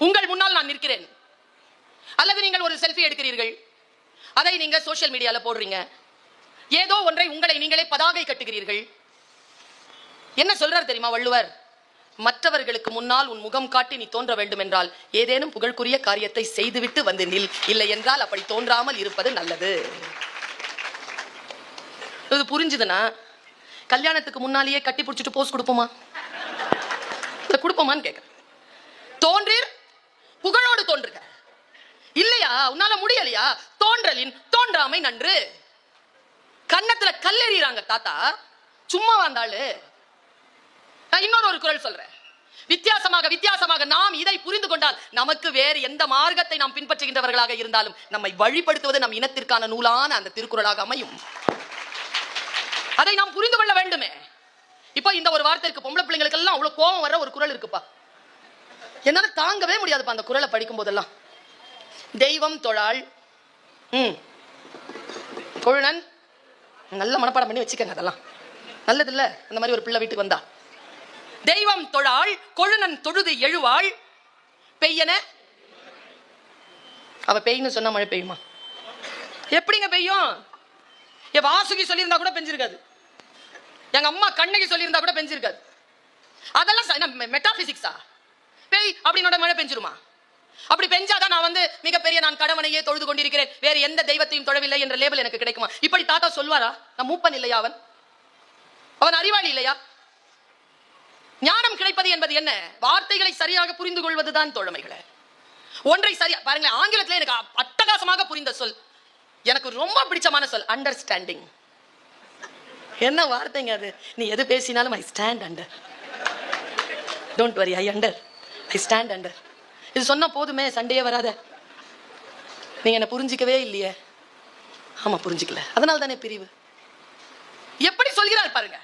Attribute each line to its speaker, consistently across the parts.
Speaker 1: உங்கள் முன்னால் நான் நிற்கிறேன். அல்லது நீங்கள் ஒரு செல்ஃபி எடுக்கிறீர்கள், அதை நீங்க சோசியல் மீடியால போடுறீங்க. ஏதோ ஒன்றை உங்களை நீங்களே பதாகை கட்டுகிறீர்கள். என்ன சொல்றார் தெரியுமா வள்ளுவர்? மற்றவர்களுக்கு முன்னால் உன் முகம் காட்டி நீ தோன்ற வேண்டும் என்றால் ஏதேனும் புகழ்க்குரிய காரியத்தை செய்துவிட்டு வந்து நில், இல்லை என்றால் அப்படி தோன்றாமல் இருப்பது நல்லது. இது புரிஞ்சுதுன்னா கல்யாணத்துக்கு முன்னாலேயே கட்டி பிடிச்சிட்டு போஸ் கொடுப்போமா? கொடுப்போமான்னு கேட்க. தோன்றீர், புகழோடு தோன்றுக. இல்லையா, உன்னால முடியலையா, தோன்றலின் தோன்றாமை நன்று. கன்னத்துல கல்லெறிறாங்க தாத்தா, சும்மா வந்தாளு. நான் இன்னொரு குறள் சொல்றேன். வித்தியாசமாக நாம் இதை புரிந்து கொண்டால் நமக்கு வேறு எந்த மார்க்கத்தை நாம் பின்பற்றுகின்றவர்களாக இருந்தாலும் நம்மை வழிபடுத்துவது நம் இனத்திற்கான நூலான அந்த திருக்குறளாக அமையும். அதை நாம் புரிந்து கொள்ள வேண்டுமே. இப்ப இந்த ஒரு வார்த்தை இருக்கு, பொம்பளை பிள்ளைங்களுக்கு எல்லாம் அவ்வளவு கோபம் வர ஒரு குறள் இருக்குப்பா. என்னால தாங்கவே முடியாதுப்பா அந்த குறளை படிக்கும் போதெல்லாம். தெய்வம் தொழாள் கொழுநன், நல்ல மனப்பாடம் பண்ணி வச்சுக்கங்க, அதெல்லாம் நல்லது இல்ல. அந்த மாதிரி ஒரு பிள்ளை வீட்டுக்கு வந்தா, தெய்வம் தொழாள் கொழுநன் தொழுது எழுவாள் பெய்யன. அவ பெய்யுன்னு சொன்னா மழை பெய்யுமா? எப்படிங்க பெய்யும்? என் வாசுகி சொல்லியிருந்தா கூட பெஞ்சிருக்காது, எங்க அம்மா கண்ணகி சொல்லியிருந்தா கூட பெஞ்சிருக்காது. அதெல்லாம் மெட்டாபிசிக்ஸா? பெய் அப்படின்னு மழை பெஞ்சிருமா? அப்படி பெஞ்சாதான் நான் மிகப்பெரிய நான் கடவனையே தொழுது கொண்டிருக்கிறேன், வேறு எந்த தெய்வத்தையும் தொழவில்லை என்ற லேபிள் எனக்கு கிடைக்குமா? இப்படி தாத்தா சொல்வாரா? நான் மூப்பன் இல்லையா? அவன் அறிவாளி இல்லையா? ஞானம் கிடைப்பது என்பது என்ன? வார்த்தைகளை சரியாக புரிந்து கொள்வதுதான் தோழமைகளே. ஒன்றை சரியா பாருங்களேன், ஆங்கிலத்தில் எனக்கு அட்டகாசமாக புரிந்த சொல், எனக்கு ரொம்ப பிடிச்சமான சொல், அண்டர்ஸ்டாண்டிங். என்ன வார்த்தைங்க அது? நீ எது பேசினாலும் I stand under, don't worry, I under, I stand under. இது சொன்னா போதுமே, சண்டையே வராத. நீங்க என்ன புரிஞ்சிக்கவே இல்லையே. ஆமா, புரிஞ்சிக்கல, அதனால தானே பிரிவு. எப்படி சொல்கிறார் பாருங்க.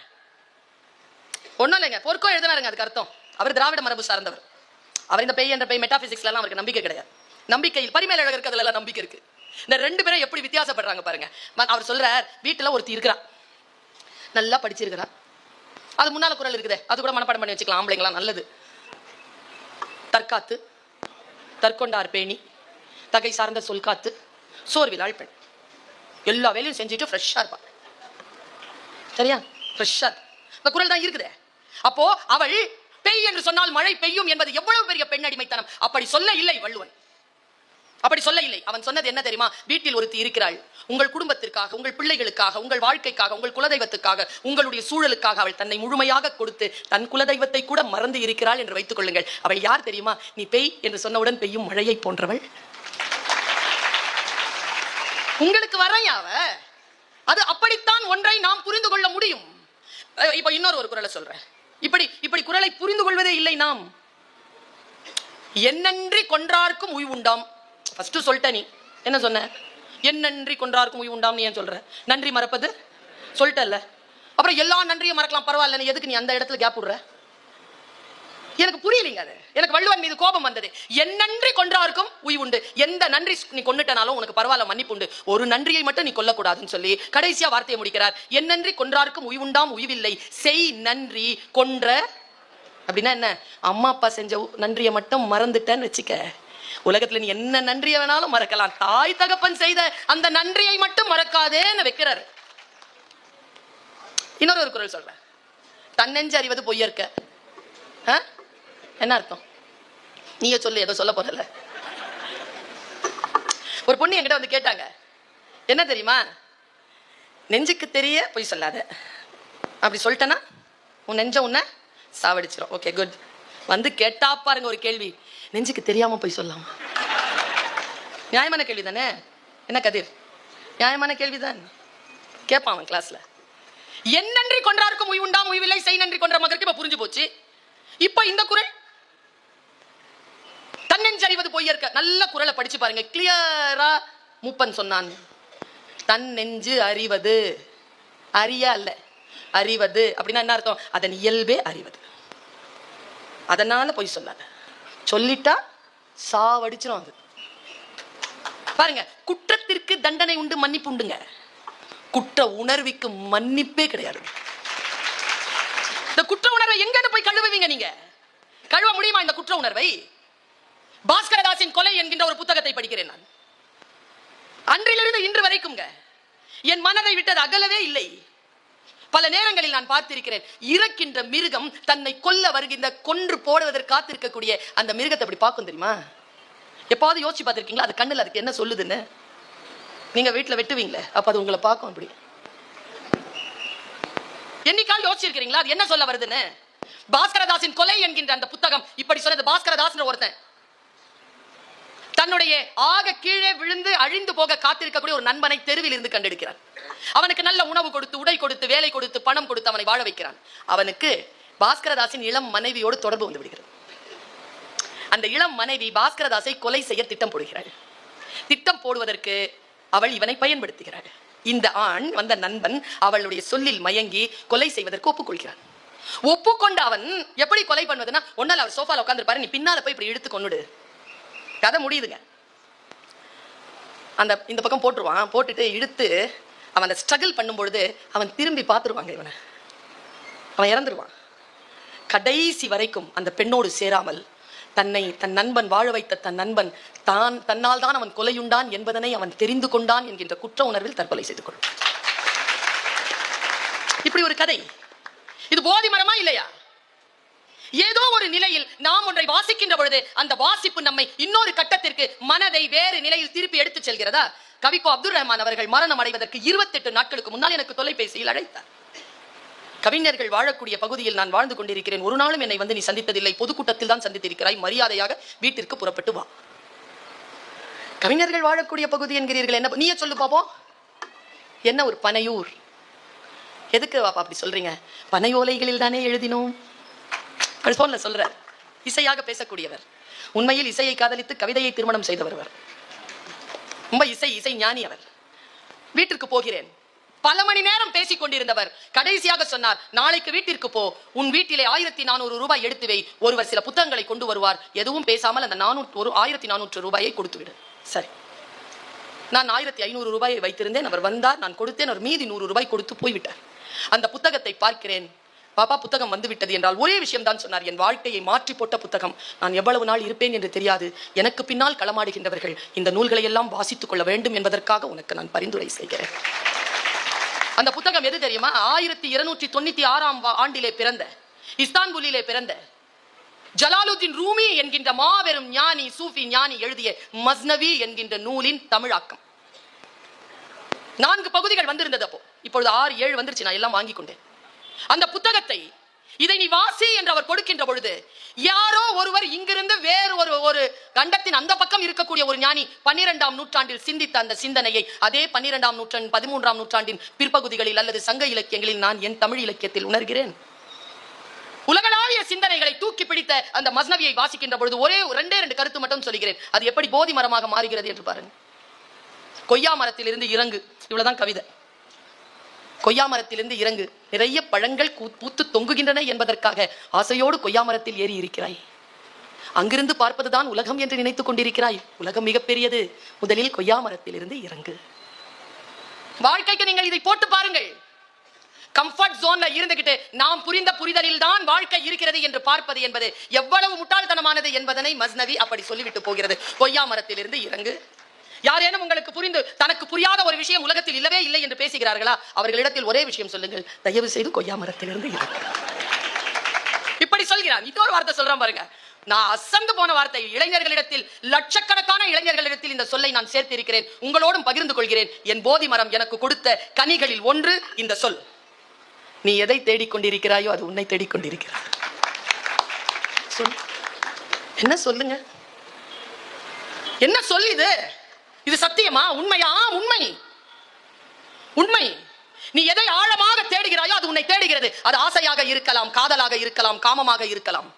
Speaker 1: ஒன்னும் இல்லைங்க, பொற்கோ எழுதினாருங்க, அதுக்கு அர்த்தம் அவர் திராவிட மரபு சார்ந்தவர். அவர் இந்த பேய் என்ற பேய் மெட்டாபிசிக்ஸ்ல எல்லாம் அவருக்கு நம்பிக்கை கிடையாது. நம்பிக்கையில் பரிமேலழகருக்கு அதுல எல்லாம் நம்பிக்கை இருக்கு. இந்த ரெண்டு பேரும் எப்படி வித்தியாசப்படுறாங்க பாருங்க. அவர் சொல்றார், வீட்டுல ஒருத்தி இருக்கிறா, நல்லா படிச்சிருக்கிறா, அது முன்னால குறள் இருக்குதே, அது கூட மனப்பாடம் பண்ணி வச்சுக்கலாம், ஆம்பளைங்களா நல்லது. தற்காத்து தற்கொண்டார் பேணி தகை சார்ந்த சொல் காத்து சோர்விலாள் பெண். எல்லா வேலையும் செஞ்சுட்டு ஃப்ரெஷ்ஷா இருப்பா. சரியா? ஃப்ரெஷ்ஷா இந்த குறள் தான் இருக்குதே. அப்போ அவள் பெய் என்று சொன்னால் மழை பெய்யும் என்பது எவ்வளவு பெரிய பெண் அடிமைத்தனம். அப்படி சொல்ல இல்லை வள்ளுவன், அப்படி சொல்ல இல்லை. அவன் சொன்னது என்ன தெரியுமா? வீட்டில் ஒருத்தி இருக்கிறாள், உங்கள் குடும்பத்திற்காக, உங்கள் பிள்ளைகளுக்காக, உங்கள் வாழ்க்கைக்காக, உங்கள் குலதெய்வத்துக்காக, உங்களுடைய சூழலுக்காக அவள் தன்னை முழுமையாக கொடுத்து தன் குலதெய்வத்தை கூட மறந்து இருக்கிறாள் என்று வைத்துக் கொள்ளுங்கள். அவள் யார் தெரியுமா? நீ பெய் என்று சொன்னவுடன் பெய்யும் மழையை போன்றவள். உங்களுக்கு வரையாவ அது அப்படித்தான் ஒன்றை நாம் புரிந்து கொள்ள முடியும். இப்ப இன்னொரு குறளை சொல்றேன். இப்படி குறளை புரிந்து கொள்வதே இல்லை நாம். என்னன்றி கொன்றார்க்கும் உய் உண்டாம். ஃபர்ஸ்ட் சொல்லிட்ட, நீ என்ன சொன்ன? என்னன்றி கொன்றார்க்கும் உய் உண்டாம். நீ ஏன் சொல்ற? நன்றி மறப்பது சொல்லிட்டல்ல, அப்புறம் எல்லா நன்றியும் மறக்கலாம், பரவாயில்ல, எதுக்கு நீ அந்த இடத்துல கேப் விடுற? எனக்கு புரியலைங்க அது. எனக்கு வள்ளுவன் மீது கோபம் வந்தது. என்னன்றி கொன்றார்க்கும் உய் உண்டு. எந்த நன்றி நீ கொன்னுட்டனாலும் உனக்கு பரவாயில்ல, மன்னிப்பு உண்டு, ஒரு நன்றியை மட்டும் நீ கொல்லக்கூடாதுன்னு சொல்லி கடைசியா வார்த்தையை முடிக்கிறார். என்னன்றி கொன்றார்க்கும் உய் உண்டாம் உய்வில்லை செய் நன்றி கொன்ற. அப்படின்னா என்ன? அம்மா அப்பா செஞ்ச நன்றியை மட்டும் மறந்துட்டேன்னு வச்சுக்க, உலகத்துல நீ என்ன நன்றியை வேணாலும் மறக்கலாம், தாய் தகப்பன் செய்த அந்த நன்றியை மட்டும் மறக்காதேன்னு வைக்கிறார். இன்னொரு குறள் சொல்றேன். தன்னெஞ்சு அறிவது பொய்யற்க. என்ன அர்த்தம்? நீயே சொல்லு, ஏதோ சொல்ல போறல. ஒரு பொண்ணு என்கிட்ட வந்து கேட்டாங்க, என்ன தெரியுமா? நெஞ்சுக்கு தெரிய பொய் சொல்லாத, அப்படி சொல்லிட்டேன்னா உன் நெஞ்ச உன்னை சாவடிச்சிடும். Okay good. வந்து கேட்டா பாருங்க ஒரு கேள்வி, நெஞ்சுக்கு தெரியாம பொய் சொல்லாமா? நியாயமான கேள்வி தானே? என்ன கதிர், நியாயமான கேள்விதான். கேட்பான் அவன் கிளாஸ்ல. என்னன்றி கொன்றார்க்கும் உய் உண்டாம் உய்வில்லை செய் நன்றி கொன்ற மகருக்கு இப்ப புரிஞ்சு போச்சு. இப்ப இந்த குறள் தன்னெஞ்சு அறிவது பொய்யற்க, நல்ல குறளை படிச்சு பாருங்க, கிளியரா மூப்பன் சொன்னான். தன் நெஞ்சு அறிவது, அறிய அல்ல, அறிவது அப்படின்னா என்ன அர்த்தம்? அதன் இயல்பே அறிவது. அதனால பொய் சொல்லாத, சொல்லிட்டா சாவடிச்சிடும். அது பாருங்க, குற்றத்திற்கு தண்டனை உண்டு, மன்னிப்பு உண்டுங்க. குற்ற உணர்வுக்கு மன்னிப்பே கிடையாது. இந்த குற்ற உணர்வை எங்க போய் கழுவுவீங்க? நீங்க கழுவ முடியுமா இந்த குற்ற உணர்வை? பாஸ்கரதாசின் கொலை என்கின்ற ஒரு புத்தகத்தை படிக்கிறேன் நான். அன்றிலிருந்து இன்று வரைக்கும் என் மனதை விட்டது அகலவே இல்லை. பல நேரங்களில் நான் பார்த்திருக்கிறேன், இறக்கின்ற மிருகம் தன்னை கொல்ல வருகின்ற, கொன்று போடுவதற்கு காத்திருக்கக்கூடிய அந்த மிருகத்தை அப்படி பார்க்கும் தெரியுமா? எப்பாவது யோசிச்சு பார்த்திருக்கீங்களா? அது கண்ணுல அதுக்கு என்ன சொல்லுதுன்னு? நீங்க வீட்டுல வெட்டுவீங்களே, அப்ப அது உங்களை பார்க்கும். அப்படி என்னைக்கால் யோசிச்சிருக்கிறீங்களா அது என்ன சொல்ல வருதுன்னு? பாஸ்கரதாசின் கொலை என்கின்ற அந்த புத்தகம் இப்படி சொன்னது. பாஸ்கரதாஸ் ஒருத்தன் தன்னுடைய ஆக கீழே விழுந்து அழிந்து போக காத்திருக்கக்கூடிய ஒரு நண்பனை தெருவில் இருந்து கண்டெடுக்கிறான். அவனுக்கு நல்ல உணவு கொடுத்து, உடை கொடுத்து, வேலை கொடுத்து, பணம் கொடுத்து அவனை வாழ வைக்கிறான். அவனுக்கு பாஸ்கரதாசின் இளம் மனைவியோடு தொடர்பு வந்து விடுகிறது. அந்த இளம் மனைவி பாஸ்கரதாசை கொலை செய்ய திட்டம் போடுகிறாள். திட்டம் போடுவதற்கு அவள் இவனை பயன்படுத்துகிறாள். இந்த ஆண் வந்த நண்பன் அவளுடைய சொல்லில் மயங்கி கொலை செய்வதற்கு ஒப்புக்கொள்கிறான். ஒப்புக்கொண்ட அவன் எப்படி கொலை பண்ணுவதுன்னா, ஒன்னால அவர் சோஃபால உட்கார்ந்து, நீ பின்னால போய் இப்படி இழுத்து கொன்னுடு. கதை முடியுதுங்க. அந்த இந்த பக்கம் போட்டுருவான். போட்டுட்டு இழுத்து அவன் அந்த ஸ்ட்ரகிள் பண்ணும்பொழுது அவன் திரும்பி பார்த்துருவாங்க இவனை. அவன் இறந்துருவான். கடைசி வரைக்கும் அந்த பெண்ணோடு சேராமல் தன்னை தன் நண்பன் வாழ வைத்த தன் நண்பன் தன்னால் தான் அவன் கொலையுண்டான் என்பதனை அவன் தெரிந்து கொண்டான் என்கின்ற குற்ற உணர்வில் தற்கொலை செய்து கொள்வான். இப்படி ஒரு கதை. இது போதி மரமா இல்லையா? ஏதோ ஒரு நிலையில் நாம் ஒன்றை வாசிக்கின்ற பொழுது அந்த வாசிப்பு நம்மை இன்னொரு கட்டத்திற்கு, மனதை வேறு நிலையில் திருப்பி எடுத்து செல்கிறதா? கவிக்கோ அப்துல் ரஹ்மான் அவர்கள் மரணம் அடைவதற்கு 28 நாட்களுக்கு முன்னால் எனக்கு தொலைபேசியில் அழைத்தார். கவிஞர்கள் வாழக்கூடிய பகுதியில் நான் வாழ்ந்து கொண்டிருக்கிறேன். ஒரு நாளும் என்னை வந்து நீ சந்தித்ததில்லை, பொதுக்கூட்டத்தில் தான் சந்தித்திருக்கிறாய், மரியாதையாக வீட்டிற்கு புறப்பட்டு வா. கவிஞர்கள் வாழக்கூடிய பகுதி என்கிறீர்கள், என்ன நீயே சொல்லு பாப்போம். என்ன ஒரு பனையூர், எதுக்கு வாப்பா அப்படி சொல்றீங்க? பனையோலைகளில் தானே எழுதினோம். போன்ல சொல்றார். இசையாக பேசக்கூடியவர், உண்மையில் இசையை காதலித்து கவிதையை திருமணம் செய்தவர். ரொம்ப இசை ஞானி அவர். வீட்டிற்கு போகிறேன். பல மணி நேரம் பேசிக் கொண்டிருந்தவர் கடைசியாக சொன்னார், நாளைக்கு வீட்டிற்கு போ, உன் வீட்டிலே 1400 ரூபாய் எடுத்து வை, ஒருவர் சில புத்தகங்களை கொண்டு வருவார், எதுவும் பேசாமல் அந்த 1400 ரூபாயை கொடுத்து விடு. சரி, நான் 1500 ரூபாயை வைத்திருந்தேன். அவர் வந்தார், நான் கொடுத்தேன். அவர் மீதி 100 ரூபாய் கொடுத்து போய்விட்டார். அந்த புத்தகத்தை பார்க்கிறேன். பாப்பா புத்தகம் வந்து விட்டது என்றால் ஒரே விஷயம் தான் சொன்னார், என் வாழ்க்கையை மாற்றி போட்ட புத்தகம். நான் எவ்வளவு நாள் இருப்பேன் என்று தெரியாது. எனக்கு பின்னால் களமாடுகின்றவர்கள் இந்த நூல்களை எல்லாம் வாசித்துக் கொள்ள வேண்டும் என்பதற்காக உனக்கு நான் பரிந்துரை செய்கிறேன். அந்த புத்தகம் எது தெரியுமா? 1296 ஆண்டிலே பிறந்த, இஸ்தான்புல்லிலே பிறந்த ஜலாலுத்தீன் ரூமி என்கின்ற மாபெரும் ஞானி, சூஃபி ஞானி எழுதிய மஸ்னவி என்கின்ற நூலின் தமிழாக்கம். 4 பகுதிகள் வந்திருந்தது. அப்போ இப்பொழுது 6, 7 வந்துருச்சு. நான் எல்லாம் வாங்கி கொண்டேன். அந்த புத்தகத்தை, இதை நீ வாசி என்று அவர் கொடுக்கின்ற பொழுது, யாரோ ஒருவர் இங்கிருந்து வேறு ஒரு கண்டத்தின் அந்த பக்கம் இருக்கக்கூடிய ஒரு ஞானி 12ஆம் நூற்றாண்டில் சிந்தித்த அந்த சிந்தனையை அதே 12ஆம் நூற்றாண்டு 13ஆம் நூற்றாண்டின் பிற்பகுதிகளில் அல்லது சங்க இலக்கியங்களில் நான் என் தமிழ் இலக்கியத்தில் உணர்கிறேன். உலகளாவிய சிந்தனைகளை தூக்கி பிடித்த அந்த மஸ்னவியை வாசிக்கின்ற பொழுது ஒரே 2 கருத்து மட்டும் சொல்கிறேன். அது எப்படி போதி மரமாக மாறுகிறது என்று பாருங்க. கொய்யா மரத்திலிருந்து இறங்கு, இவ்வளவுதான் கவிதை. கொய்யா மரத்திலிருந்து இறங்கு, நிறைய பழங்கள் பூத்து தொங்குகின்றன என்பதற்காக ஆசையோடு கொய்யா மரத்தில் ஏறி இருக்கிறாய். அங்கிருந்து பார்ப்பதுதான் உலகம் என்று நினைத்துக் கொண்டிருக்கிறாய். உலகம் மிகப்பெரியது. முதலில் கொய்யா மரத்தில் இருந்து இறங்கு. வாழ்க்கைக்கு நீங்கள் இதை போட்டு பாருங்கள். கம்ஃபர்ட் ஜோன்ல இருந்துகிட்டு நாம் புரிந்த புரிதலில் தான் வாழ்க்கை இருக்கிறது என்று பார்ப்பது என்பது எவ்வளவு முட்டாள்தனமானது என்பதனை மஸ்னவி அப்படி சொல்லிவிட்டு போகிறது. கொய்யா மரத்தில் இருந்து இறங்கு. யாரேனும் உங்களுக்கு புரிந்து தனக்கு புரியாத ஒரு விஷயம் உலகத்தில் இல்லவே இல்லை என்று பேசுகிறார்களா? அவர்களிடத்தில் ஒரே விஷயம் சொல்லுங்கள், தயவு செய்து கொய்யா மரத்திலிருந்து இறங்கு. இப்படி சொல்கிறான். இன்னொரு வார்த்தை சொல்றான் பாருங்க, நான் அசந்து போன வார்த்தை. இளைஞர்களிடத்தில், லட்சக்கணக்கான இளைஞர்களிடத்தில் இந்த சொல்லை நான் சேர்த்து இருக்கிறேன், உங்களோடும் பகிர்ந்து கொள்கிறேன். என் போதி மரம் எனக்கு கொடுத்த கனிகளில் ஒன்று இந்த சொல். நீ எதை தேடிக்கொண்டிருக்கிறாயோ அது உன்னை தேடிக்கொண்டிருக்கிறாய். சொல். என்ன சொல்லுங்க, என்ன சொல் இது? இது சத்தியமா? உண்மையா? உண்மை, உண்மை. நீ எதை ஆழமாக தேடுகிறாயோ அது உன்னை தேடுகிறது. அது ஆசையாக இருக்கலாம், காதலாக இருக்கலாம், காமமாக இருக்கலாம்.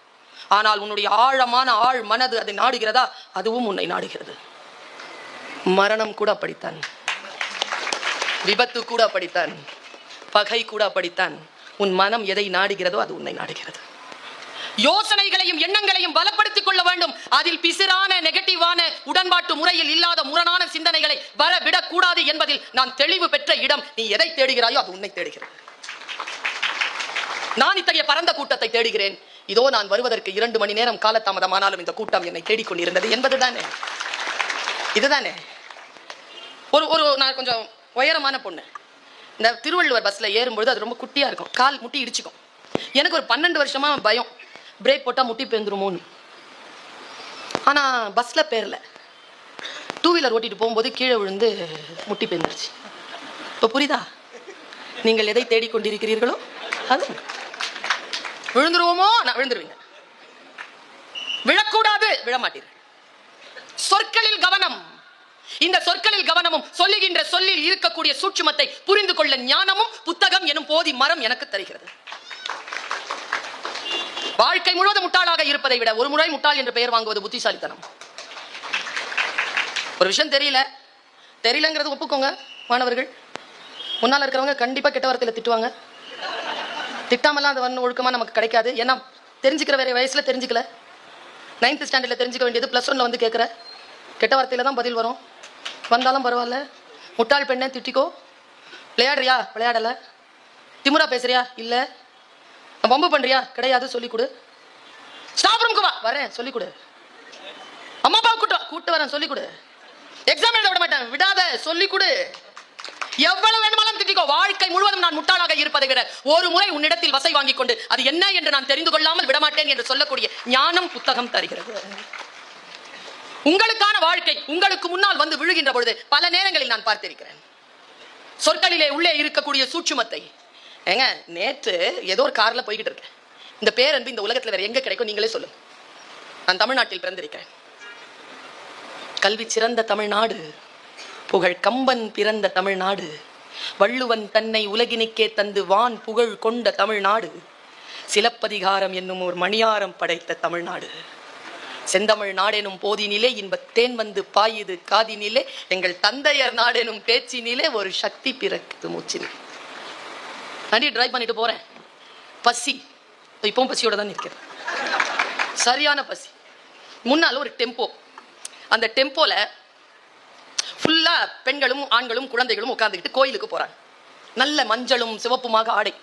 Speaker 1: ஆனால் உன்னுடைய ஆழமான ஆழ் மனது அதை நாடுகிறதா? அதுவும் உன்னை நாடுகிறது. மரணம் கூட அப்படித்தான், விபத்து கூட அப்படித்தான், பகை கூட அப்படித்தான். உன் மனம் எதை நாடுகிறதோ அது உன்னை நாடுகிறது. யோசனைகளையும் எண்ணங்களையும் பலப்படுத்திக் கொள்ள வேண்டும். அதில் பிசிறான, நெகட்டிவான, உடன்பாட்டு முறையில் இல்லாத முரணான சிந்தனைகளை வரவிடக் கூடாது என்பதில் நான் தெளிவு பெற்ற இடம். நீ எதை தேடுகிறாயோ அது உன்னை தேடுகிறது. நான் இத்தகைய பரந்த கூட்டத்தை தேடுகிறேன். இதோ நான் வருவதற்கு 2 மணி நேரம் காலதாமதமானாலும் இந்த கூட்டம் என்னை தேடிக்கொண்டிருந்தது என்பதுதானே. இதுதானே. ஒரு நான் கொஞ்சம் உயரமான பொண்ணு. இந்த திருவள்ளுவர் பஸ்ல ஏறும்பொழுது அது ரொம்ப குட்டியா இருக்கும், கால் முட்டி இடிச்சுக்கும். எனக்கு ஒரு 12 வருஷமா பயம், பிரேக் போட்டா முட்டி பேந்துருமோன்னு. ஆனா பஸ்ல பேர்ல 2 வீலர் ஓட்டிட்டு போகும்போது கீழே விழுந்து முட்டி பேந்துருச்சு. இப்போ புரியுதா? நீங்கள் எதை தேடிக்கொண்டிருக்கிறீர்களோ அது விழுந்துருவோமோ, நான் விழுந்துருவீங்க. விழக்கூடாது, விழமாட்டீர்கள். சொற்களில் கவனம். இந்த சொற்களில் கவனமும் சொல்லுகின்ற சொல்லில் இருக்கக்கூடிய சூட்சுமத்தை புரிந்து கொள்ள ஞானமும் புத்தகம் எனும் போதி மரம் எனக்கு தருகிறது. வாழ்க்கை முழுவதும் முட்டாளாக இருப்பதை விட ஒரு முறை முட்டாள் என்று பெயர் வாங்குவது புத்திசாலித்தனம். ஒரு விஷயம் தெரியலங்கிறது ஒப்புக்கோங்க மாணவர்கள். முன்னால் இருக்கிறவங்க கண்டிப்பா கெட்ட வார்த்தையில திட்டுவாங்க. திட்டாமலாம் அது வந்து ஒழுக்கமா நமக்கு கிடைக்காது. ஏன்னா தெரிஞ்சுக்கிற வேற வயசுல தெரிஞ்சுக்கல. 9th ஸ்டாண்டர்ட்ல தெரிஞ்சுக்க வேண்டியது +1ல வந்து கேட்குற கெட்ட வார்த்தையில தான் பதில் வரும். வந்தாலும் பரவாயில்ல. முட்டாள் பெண்ணே திட்டிக்கோ. விளையாடுறியா? விளையாடல. திமுறா பேசுறியா? இல்ல. பம்பு பண்றியா? கிடையாது, சொல்லிக் கொடு. ஸ்டாஃப் ரூம்க்கு வா, வரேன், சொல்லிக் கொடு. அம்மா அப்பா கூட்டு வரேன், சொல்லிக் கொடு. எக்ஸாம் எழுத விட மாட்டேன், விடாத, சொல்லிக் கொடு. எவ்வளவு வேண்டுமானாலும் திட்டிக்கோ. வாழ்க்கை முழுவதும் நான் முட்டாளாக இருப்பதை விட ஒரு முறை உன்னிடத்தில் வசை வாங்கிக் கொண்டு அது என்ன என்று நான் தெரிந்து கொள்ளாமல் விடமாட்டேன் என்று சொல்லக்கூடிய ஞானம் புத்தகம் தருகிறது. உங்களுக்கான வாழ்க்கை உங்களுக்கு முன்னால் வந்து விழுகின்ற பொழுது பல நேரங்களில் நான் பார்த்திருக்கிறேன். சொற்களிலே உள்ளே இருக்கக்கூடிய சூட்சுமத்தை. ஏங்க, நேற்று ஏதோ ஒரு கார்ல போய்கிட்டு இருக்கேன். இந்த பேரன்பு இந்த உலகத்தில் வேற எங்க கிடைக்கும் நீங்களே சொல்லுங்க. நான் தமிழ்நாட்டில் பிறந்திருக்கிறேன். கல்வி சிறந்த தமிழ்நாடு, புகழ் கம்பன் பிறந்த தமிழ்நாடு, வள்ளுவன் தன்னை உலகினுக்கே தந்து வான் புகழ் கொண்ட தமிழ்நாடு, சிலப்பதிகாரம் என்னும் ஒரு மணியாரம் படைத்த தமிழ்நாடு, செந்தமிழ் நாடெனும் போதினிலே இன்பத் தேன் வந்து பாயுது காதினிலே, எங்கள் தந்தையர் நாடெனும் பேச்சினிலே ஒரு சக்தி பிறக்குது மூச்சினிலே. வண்டி டிரைவ் பண்ணிட்டு போறேன். பசி, இப்பவும் பசியோட தான் நிற்கிறேன். சரியான பசி. முன்னால ஒரு டெம்போ. அந்த டெம்போல ஃபுல்லா பெண்களும் ஆண்களும் குழந்தைகளும் உட்கார்ந்துக்கிட்டு கோயிலுக்கு போறாங்க. நல்ல மஞ்சளும் சிவப்புமாக ஆடை,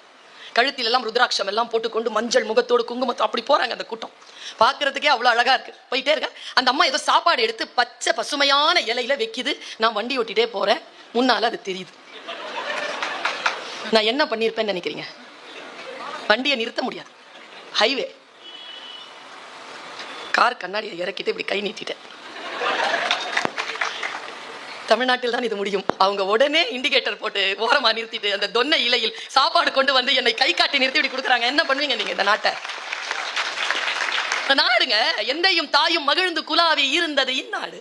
Speaker 1: கழுத்தில் எல்லாம் ருத்ராட்சம் எல்லாம் போட்டுக்கொண்டு மஞ்சள் முகத்தோடு குங்குமத்தோடு அப்படி போறாங்க. அந்த கூட்டம் பார்க்கறதுக்கே அவ்வளோ அழகா இருக்கு. போயிட்டே இருக்க. அந்த அம்மா ஏதோ சாப்பாடு எடுத்து பச்சை பசுமையான இலையில வைக்குது. நான் வண்டி ஓட்டிட்டே போறேன். முன்னால அது தெரியுது. நான் என்ன பண்ணியிருப்பேன்னு நினைக்கிறீங்க? வண்டியை நிறுத்த முடியாது. ஹைவே. கார் கண்ணாடியை இறக்கிட்டு இப்படி கை நீட்டிட்டேன். தமிழ்நாட்டில் தான் இது முடியும். அவங்க உடனே இண்டிகேட்டர் போட்டு ஓரமா நிறுத்திட்டு அந்த தொன்னை இலையில் சாப்பாடு கொண்டு வந்து என்னை கை காட்டி நிறுத்தி இப்படி கொடுக்குறாங்க. என்ன பண்ணுவீங்க நீங்க இந்த நாட்டை? நாடுங்க, எந்தையும் தாயும் மகிழ்ந்து குலாவி இருந்தது இந்நாடு.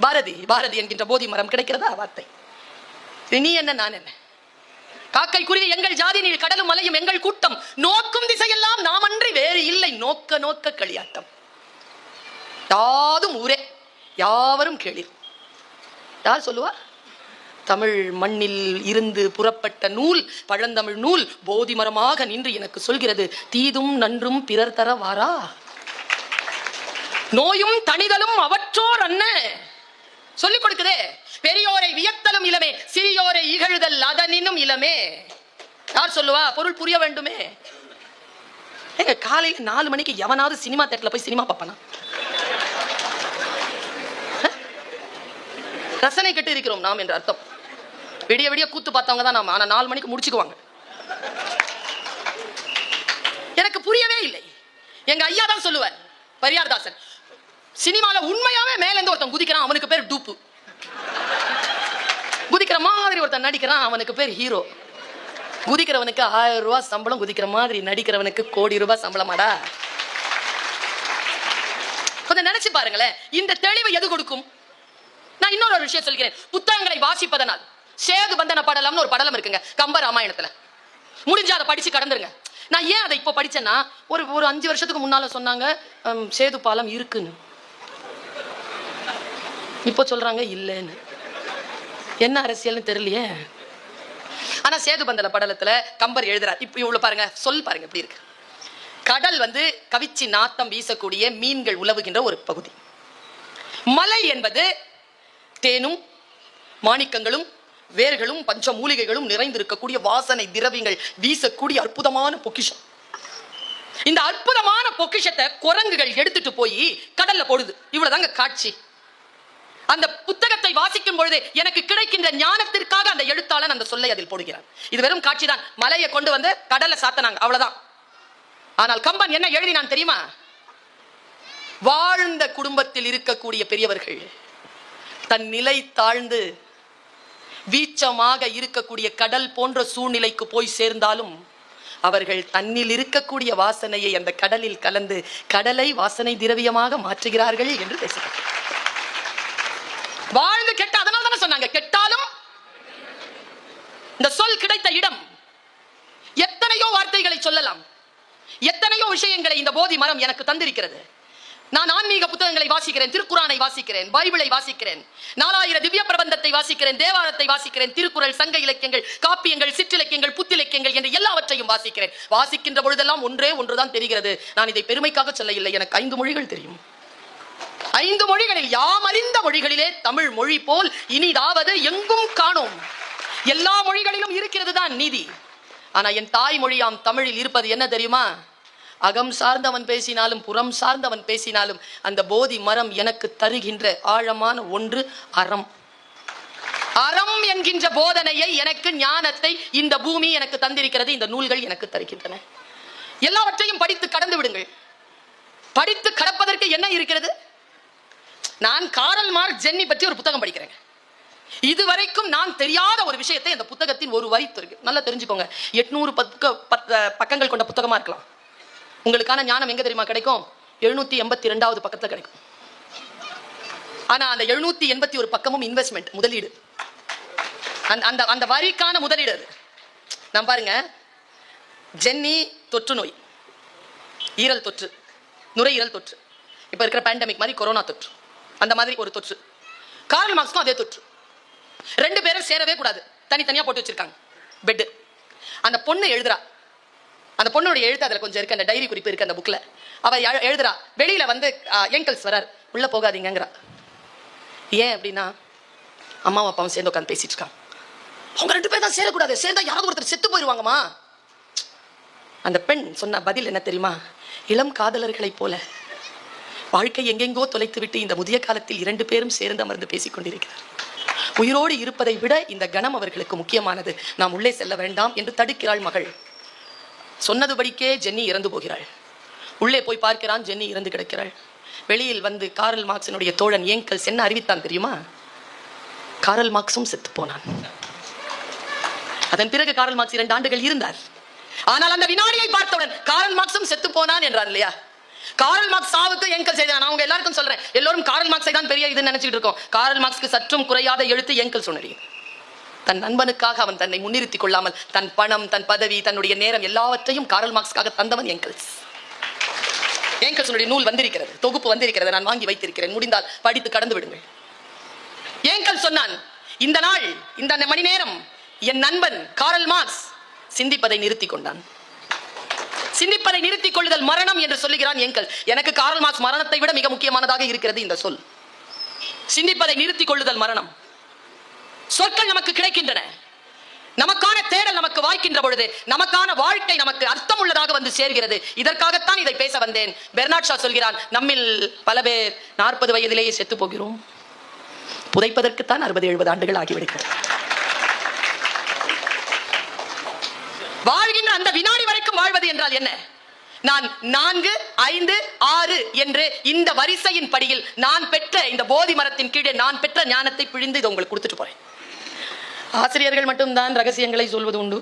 Speaker 1: பாரதி பாரதி என்கின்ற போதி மரம் கிடைக்கிறதா வார்த்தை? நீ என்ன நான் என்ன? காக்கை குருவி எங்கள் ஜாதி, நீர் கடலும் மலையும் எங்கள் கூட்டம், நோக்கும் திசையெல்லாம் நாமன்றி வேறு இல்லை, நோக்க நோக்க களியாட்டம். யாதும் ஊரே யாவரும் கேளீர். யார் சொல்லுவா? தமிழ் மண்ணில் இருந்து புறப்பட்ட நூல், பழந்தமிழ் நூல் போதி மரமாக நின்று எனக்கு சொல்கிறது, தீதும் நன்றும் பிறர் தர வாரா, நோயும் தணிதலும் அவற்றோர் அன்ன சொல்லிக் கொடுக்குதே. பெரியோரை வியத்தலும் இளமே, சிறியோரை இகழுதல் அதனினும் இளமே. யார் சொல்லுவா? பொருள் புரிய வேண்டுமே. எங்க காலையில 4 மணிக்கு எவனாவது சினிமா தேட்டர்ல போய் சினிமா பார்ப்பானா? ரசனை கெட்டு இருக்கிறோம் நாம் என்று அர்த்தம். விடிய விடிய கூத்து பார்த்தவங்க தான் நாம. ஆனா 4 மணிக்கு முடிச்சுக்குவாங்க. எனக்கு புரியவே இல்லை. எங்க ஐயா தான் சொல்லுவார், பெரியார்தாசன், சினிமால உண்மையாவே மேல இருந்து ஒருத்தன் குதிக்கிறான், அவனுக்கு பேர் டூப்பு. குதிக்கிற மாதிரி ஒருத்தன் நடிக்கிறான், அவனுக்கு பேர் ஹீரோ. குதிக்கிறவனுக்கு 1000 ரூபாய் சம்பளம், குதிக்கிற மாதிரி நடிக்கிறவனுக்கு கோடி ரூபாய் சம்பளமாடா. கொஞ்சம் நினைச்சு பாருங்களேன். இந்த தெளிவு எது கொடுக்கும்? நான் இன்னொரு விஷயம் சொல்கிறேன். புத்தகங்களை வாசிப்பதனால் சேது பந்தன படலம்னு ஒரு படலம் இருக்குங்க கம்ப ராமாயணத்துல. முடிஞ்சா அதை படிச்சு கடந்துருங்க. நான் ஏன் அதை இப்போ படிச்சேன்னா, ஒரு 5 வருஷத்துக்கு முன்னால சொன்னாங்க சேது பாலம் இருக்குன்னு. இப்போ சொல்றாங்க இல்லைன்னு. என்ன அரசியல்னு தெரியலையே. ஆனா சேது பந்தன படலத்துல கம்பர் எழுதுறார். இப்ப இவ்வளவு பாருங்க, சொல் பாருங்க எப்படி இருக்கு. கடல் வந்து கவிச்சி நாத்தம் வீசக்கூடிய மீன்கள் உலவுகின்ற ஒரு பகுதி. மலை என்பது தேனும் மாணிக்கங்களும் வேர்களும் பஞ்ச மூலிகைகளும் நிறைந்திருக்கக்கூடிய வாசனை திரவியங்கள் வீசக்கூடிய அற்புதமான பொக்கிஷம். இந்த அற்புதமான பொக்கிஷத்தை குரங்குகள் எடுத்துட்டு போய் கடல்ல போடுது. இவ்வளவுதாங்க காட்சி. அந்த புத்தகத்தை வாசிக்கும் பொழுது எனக்கு கிடைக்கின்ற ஞானத்திற்காக அந்த எழுத்தாளன் அந்த சொல்லை அதில் போடுகிறார். இது வெறும் காட்சிதான். மலையை கொண்டு வந்து கடல்ல சாத்தனாங்க, அவ்வளவுதான். ஆனால் கம்பன் என்ன எழுதினான் தெரியுமா? வாழ்ந்த குடும்பத்தில் இருக்கக்கூடிய பெரியவர்கள் தன் நிலை தாழ்ந்து வீச்சமாக இருக்கக்கூடிய கடல் போன்ற சூழ்நிலைக்கு போய் சேர்ந்தாலும் அவர்கள் தன்னில் இருக்கக்கூடிய வாசனையை அந்த கடலில் கலந்து கடலை வாசனை திரவியமாக மாற்றுகிறார்கள் என்று பேசுகிறார். வாழ்ந்து கெட்ட, அதனால தானே சொன்னாங்க கெட்டாலும். இந்த சொல் கிடைத்த இடம் எத்தனையோ வார்த்தைகளை சொல்லலாம், எத்தனையோ விஷயங்களை இந்த போதி மரம் எனக்கு தந்திருக்கிறது. நான் ஆன்மீக புத்தகங்களை வாசிக்கிறேன், திருக்குறானை வாசிக்கிறேன், பைபிளை வாசிக்கிறேன், 4000 திவ்ய பிரபந்தத்தை வாசிக்கிறேன், தேவாரத்தை வாசிக்கிறேன், திருக்குறள், சங்க இலக்கியங்கள், காப்பியங்கள், சிற்றிலக்கியங்கள், புத்திலக்கியங்கள் என்று எல்லாவற்றையும் வாசிக்கிறேன். வாசிக்கின்ற பொழுதெல்லாம் ஒன்றே ஒன்றுதான் தெரிகிறது. நான் இதை பெருமைக்காக சொல்ல இல்லை, எனக்கு 5 மொழிகள் தெரியும். 5 மொழிகளில் யாம் அறிந்த மொழிகளிலே தமிழ் மொழி போல் இனிதாவது எங்கும் காணோம். எல்லா மொழிகளிலும் இருக்கிறது தான் நீதி. ஆனா என் தாய்மொழியாம் தமிழில் இருப்பது என்ன தெரியுமா? அகம் சார்ந்தவன் பேசினாலும் புறம் சார்ந்தவன் பேசினாலும் அந்த போதி மரம் எனக்கு தருகின்ற ஆழமான ஒன்று அறம். அறம் என்கின்ற போதனையை, எனக்கு ஞானத்தை இந்த பூமி எனக்கு தந்திருக்கிறது, இந்த நூல்கள் எனக்கு தருகின்றன. எல்லாவற்றையும் படித்து கடந்து விடுங்கள். படித்து கடப்பதற்கு என்ன இருக்கிறது? நான் காரல் மார்க்ஸ், ஜென்னி பற்றி ஒரு புத்தகம் படிக்கிறேன். இதுவரைக்கும் நான் தெரியாத ஒரு விஷயத்தை அந்த புத்தகத்தின் ஒரு வரி நல்லா தெரிஞ்சுக்கோங்க. 800 பக்கங்கள் கொண்ட புத்தகமா இருக்கலாம். உங்களுக்கான ஞானம் எங்க தெரியுமா கிடைக்கும்? 782வது பக்கத்துல கிடைக்கும். ஆனா அந்த 781 பக்கமும் இன்வெஸ்ட்மெண்ட், முதலீடு. அந்த அந்த வரிக்கான முதலீடு அது. நான் பாருங்க, ஜென்னி தொற்று நோய், ஈரல் தொற்று, நுரையீரல் தொற்று, இப்ப இருக்கிற பேண்டமிக் மாதிரி கொரோனா தொற்று, அந்த மாதிரி ஒரு தொற்று. கார்ல் மார்க்ஸ்க்கும் அதே தொற்று. 2 பேரும் சேரவே கூடாது, தனித்தனியா போட்டு வச்சிருக்காங்க பெட். அந்த பொண்ணு எழுதுறா, அந்த பொண்ணுடைய எழுத்து அதுல கொஞ்சம் இருக்கு, அந்த டைரி குறிப்பு இருக்கு அந்த புக்ல. அவ எழுதுறா, வெளியில வந்து எங்கல்ஸ் வரார், உள்ள போகாதீங்கிறா. ஏன் அப்படின்னா அம்மாவும் அப்பாவும் சேர்ந்து உட்காந்து பேசிட்டு இருக்காங்க. அவங்க 2 பேர் தான் சேரக்கூடாது, சேர்ந்தா யாராவது ஒருத்தர் செத்து போயிருவாங்கம்மா. அந்த பெண் சொன்ன பதில் என்ன தெரியுமா? இளம் காதலர்களை போல வாழ்க்கை எங்கெங்கோ தொலைத்து விட்டு இந்த முதிய காலத்தில் 2 பேரும் சேர்ந்து அமர்ந்து பேசிக் கொண்டிருக்கிறார். உயிரோடு இருப்பதை விட இந்த கணம் அவர்களுக்கு முக்கியமானது, நாம் உள்ளே செல்ல வேண்டாம் என்று தடுக்கிறாள் மகள். சொன்னதுபடிக்கே ஜென்னி இறந்து போகிறாள். உள்ளே போய் பார்க்கிறான், ஜென்னி இறந்து கிடக்கிறாள். வெளியில் வந்து காரல் மார்க்ஸினுடைய தோழன் ஏங்கல்ஸ் என்ன அறிவித்தான் தெரியுமா? காரல் மார்க்ஸும் செத்து போனான். அதன் பிறகு காரல் மார்க்ஸ் 2 ஆண்டுகள் இருந்தார். ஆனால் அந்த வினாடியை பார்த்தவுடன் காரல் மார்க்ஸும் செத்து போனான் என்றார் இல்லையா? காரல் மார்க்ஸ் சாவுக்கு ஏங்கல்ஸ் எழுதினான். நான் உங்க எல்லாருக்கும் சொல்றேன், எல்லாரும் காரல் மார்க்ஸை தான் பெரிய இதுன்னு நினைச்சிட்டு இருக்கோம். காரல் மார்க்ஸ்க்கு சற்றும் குறையாத எழுத்து ஏங்கல்ஸ் சொன்னது. தன் நண்பனுக்காக அவன் தன்னை முன்னிறுத்திக் கொள்ளாமல் தன் பணம், தன் பதவி, தன்னுடைய நேரம் எல்லாவற்றையும் காரல் மார்க்ஸ்க்காக தந்தவன் ஏங்கல்ஸ். ஏங்கல்ஸுடைய நூல் வந்திருக்கிறது, தொகுப்பு வந்திருக்கிறது, நான் வாங்கி வைத்திருக்கிறேன். முடிந்தால் படித்து கடந்து விடுங்கள். ஏங்கல்ஸ் சொன்னான், இந்த நாள், இந்த மணி நேரம் என் நண்பன் காரல் மார்க்ஸ் சிந்திப்பதை நிறுத்திக் கொண்டான். சிந்திப்பதை நிறுத்திக் கொள்ளுதல் மரணம் என்று சொல்லுகிறான் ஏங்கல். எனக்கு காரல் மார்க்ஸ் மரணத்தை விட மிக முக்கியமானதாக இருக்கிறது இந்த சொல். சிந்திப்பதை நிறுத்திக் கொள்ளுதல் மரணம். சொற்கள் நமக்கு கிடைக்கின்றன, நமக்கான தேடல் நமக்கு வாய்க்கின்ற பொழுது நமக்கான வாழ்க்கை நமக்கு அர்த்தம் உள்ளதாக வந்து சேர்கிறது. இதற்காகத்தான் இதை பேச வந்தேன். பெர்னாட் ஷா சொல்கிறான், நம்மில் பல பேர் 40 வயதிலேயே செத்து போகிறோம், புதைப்பதற்குத்தான் 60-70 ஆண்டுகள் ஆகிவிடுகிறது. வாழ்கின்ற அந்த வினாடி வரைக்கும் வாழ்வது என்றால் என்ன? நான் 4, 5, 6 என்று இந்த வரிசையின் படியில் நான் பெற்ற இந்த போதி மரத்தின் கீழே நான் பெற்ற ஞானத்தை பிழிந்து இதை உங்களுக்கு கொடுத்துட்டு போறேன். ஆசிரியர்கள் மட்டும்தான் ரகசியங்களை சொல்வது உண்டு,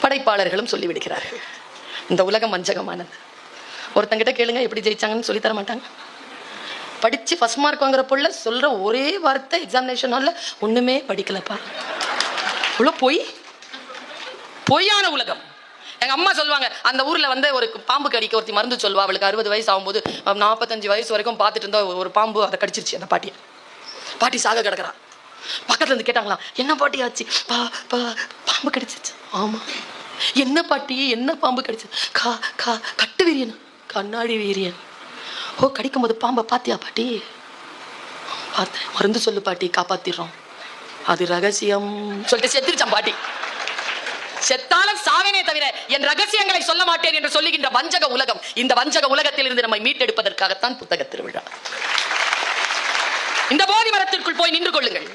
Speaker 1: படைப்பாளர்களும் சொல்லிவிடுகிறார்கள். இந்த உலகம் வஞ்சகமானது. ஒருத்தங்கிட்ட கேளுங்க எப்படி ஜெயிச்சாங்கன்னு சொல்லி தர மாட்டாங்க. படிச்சு ஃபர்ஸ்ட் மார்க் வாங்குற பொருள சொல்ற ஒரே வார்த்தை எக்ஸாமினேஷன் ஹால்ல, ஒண்ணுமே படிக்கலப்பா. இவ்வளோ பொய்யான உலகம். எங்க அம்மா சொல்லுவாங்க, அந்த ஊர்ல வந்து ஒரு பாம்பு கடிக்க ஒருத்தி மருந்து சொல்லுவா. அவளுக்கு 60 வயசு ஆகும்போது 45 வயசு வரைக்கும் பார்த்துட்டு இருந்தா ஒரு பாம்பு அதை கடிச்சிருச்சு அந்த பாட்டியை. பாட்டி சாக கிடக்குறா. பக்கத்துல இருந்து கேட்டாங்களாம், என்ன பாட்டி ஆச்சு? பாம்பு கடிச்சிருச்சு. ஆமா. என்ன பாட்டி, என்ன பாம்பு கடிச்சு? கட்டு வீரியன், கண்ணாடி வீரியன். ஓ, கடிக்கும் போது பாம்பை பாத்தியா பாட்டி? பார்த்தேன். மருந்து சொல்லு பாட்டி, காப்பாத்திடுறோம். அது ரகசியம் சொல்லிட்டு செத்துருச்சான் பாட்டி. செத்தாலும் சாவேனே தவிர என் ரகசியங்களை சொல்ல மாட்டேன் என்று சொல்லுகின்ற வஞ்சக உலகம். இந்த வஞ்சக உலகத்தில் இருந்து நம்மை மீட்டெடுப்பதற்காகத்தான் புத்தக திருவிழா. இந்த போதி மரத்திற்குள் போய் நின்று கொள்ளுங்கள்.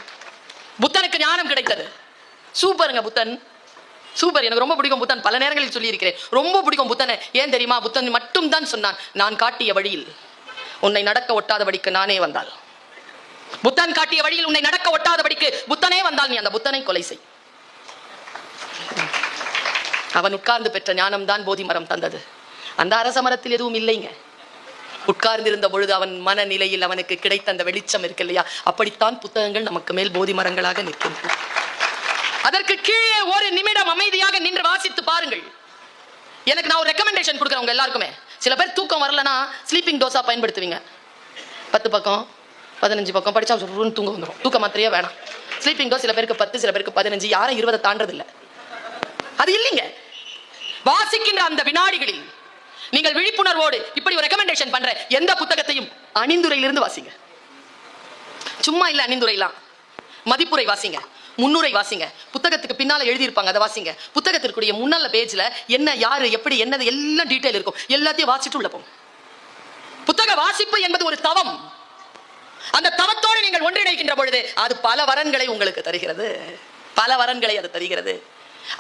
Speaker 1: புத்தனுக்கு ஞானம் கிடைத்தது. சூப்பருங்க புத்தன், சூப்பர். எனக்கு ரொம்ப பிடிக்கும் புத்தன். பல நேரங்களில் சொல்லி இருக்கிறேன், ரொம்ப பிடிக்கும் புத்தனை. ஏன் தெரியுமா? புத்தன் மட்டும் தான் சொன்னான், நான் காட்டிய வழியில் உன்னை நடக்க ஒட்டாதபடிக்கு நானே வந்தால். புத்தன் காட்டிய வழியில் உன்னை நடக்க ஒட்டாதபடிக்கு புத்தனே வந்தால் நீ அந்த புத்தனை கொலை செய். அவன் உட்கார்ந்து பெற்ற ஞானம் தான் போதி மரம் தந்தது. அந்த அரச மரத்தில் எதுவும் இல்லைங்க. உட்கார்ந்திருந்த பொழுது அவன் மனநிலையில் அவனுக்கு கிடைத்த அந்த வெளிச்சம் இருக்கு இல்லையா, அப்படித்தான் புத்தகங்கள் நமக்கு மேல் போதி மரங்களாக நிற்கின்றன. அதற்கு கீழே ஒரு நிமிடம் அமைதியாக நின்று வாசித்து பாருங்கள். எனக்கு நான் ஒரு ரெக்கமெண்டேஷன் கொடுக்குறேன் உங்க எல்லாருக்குமே. சில பேர் தூக்கம் வரலன்னா ஸ்லீப்பிங் டோஸா பயன்படுத்துவீங்க. 10 பக்கம் 15 பக்கம் படிச்சா தூங்க வந்துடும். தூக்க மாத்திரையே வேணாம். ஸ்லீப்பிங் டோஸ் சில பேருக்கு 10, சில பேருக்கு 15, யாரும் 20 தாண்டது இல்லை. அது இல்லைங்க. வாசிக்கின்ற அந்த வினாடிகளில் நீங்கள் விழிப்புணர்வோடு இப்படி ஒரு ரெக்கமெண்டேஷன் பண்ற எந்த புத்தகத்தையும் அணிந்துரையிலிருந்து வாசிங்க. சும்மா இல்ல, அணிந்துரைலாம் மதிப்புரை வாசிங்க, முன்னுரை வாசிங்க, புத்தகத்துக்கு பின்னால எழுதியிருப்பாங்க அதை வாசிங்க. புத்தகத்திற்குரிய முன்னால பேஜ்ல என்ன, யாரு, எப்படி, என்னது எல்லாம் டீடைல் இருக்கும். எல்லாத்தையும் வாசிட்டு உள்ள போங்க. புத்தக வாசிப்பு என்பது ஒரு தவம். அந்த தவத்தோடு நீங்கள் ஒன்றிணைக்கின்ற பொழுது அது பல வரன்களை உங்களுக்கு தருகிறது. பல வரன்களை அது தருகிறது.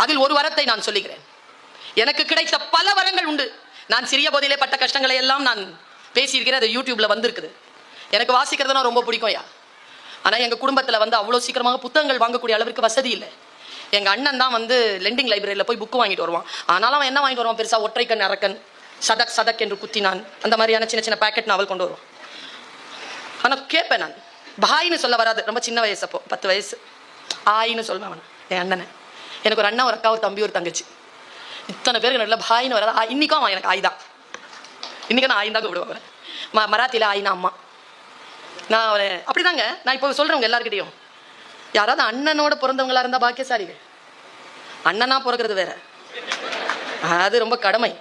Speaker 1: அதில் ஒரு வரத்தை நான் சொல்லுகிறேன். எனக்கு கிடைத்த பல வரங்கள் உண்டு. நான் சிறிய போதிலே பட்ட கஷ்டங்களை எல்லாம் நான் பேசியிருக்கிறேன். அது யூடியூப்ல வந்திருக்குது. எனக்கு வாசிக்கிறதுனா ரொம்ப பிடிக்கும் யா. ஆனா எங்க குடும்பத்துல அவ்வளவு சீக்கிரமாக புத்தகங்கள் வாங்கக்கூடிய அளவிற்கு வசதி இல்லை. எங்க அண்ணன் தான் லெண்டிங் லைப்ரரியில போய் புக்கு வாங்கிட்டு வருவான். ஆனாலும் அவன் என்ன வாங்கிட்டு வருவான்? பெருசா ஒற்றைக்கண் அரக்கன், சதக் சதக் என்று குத்தினான், அந்த மாதிரியான சின்ன சின்ன பேக்கெட் நாவல் கொண்டு வருவான். ஆனா கேட்பேன் நான். பாயின்னு சொல்ல வராது, ரொம்ப சின்ன வயசு, அப்போ 10 வயசு. ஆயின்னு சொல்லுவேன் அவன், என் அண்ணனை. எனக்கு ஒரு அண்ணன், ஒரு அக்கா, ஒரு தம்பி, ஒரு தங்கச்சி. இத்தனை பேருக்கு நல்ல பாயின்னு வராது. இன்னைக்கும் அவன் எனக்கு ஆய் தான். இன்னைக்கு நான் ஆய் தான் கூப்பிடுவாங்க. மராத்தியில ஆயினா அம்மா. நான் அவரை அப்படிதாங்க. நான் இப்போ சொல்றவங்க எல்லாருக்கிட்டையும், யாராவது அண்ணனோட பிறந்தவங்களா இருந்தா பாக்கியசாலிகள். அண்ணனா பிறக்கிறது வேற, அது ரொம்ப கடமை.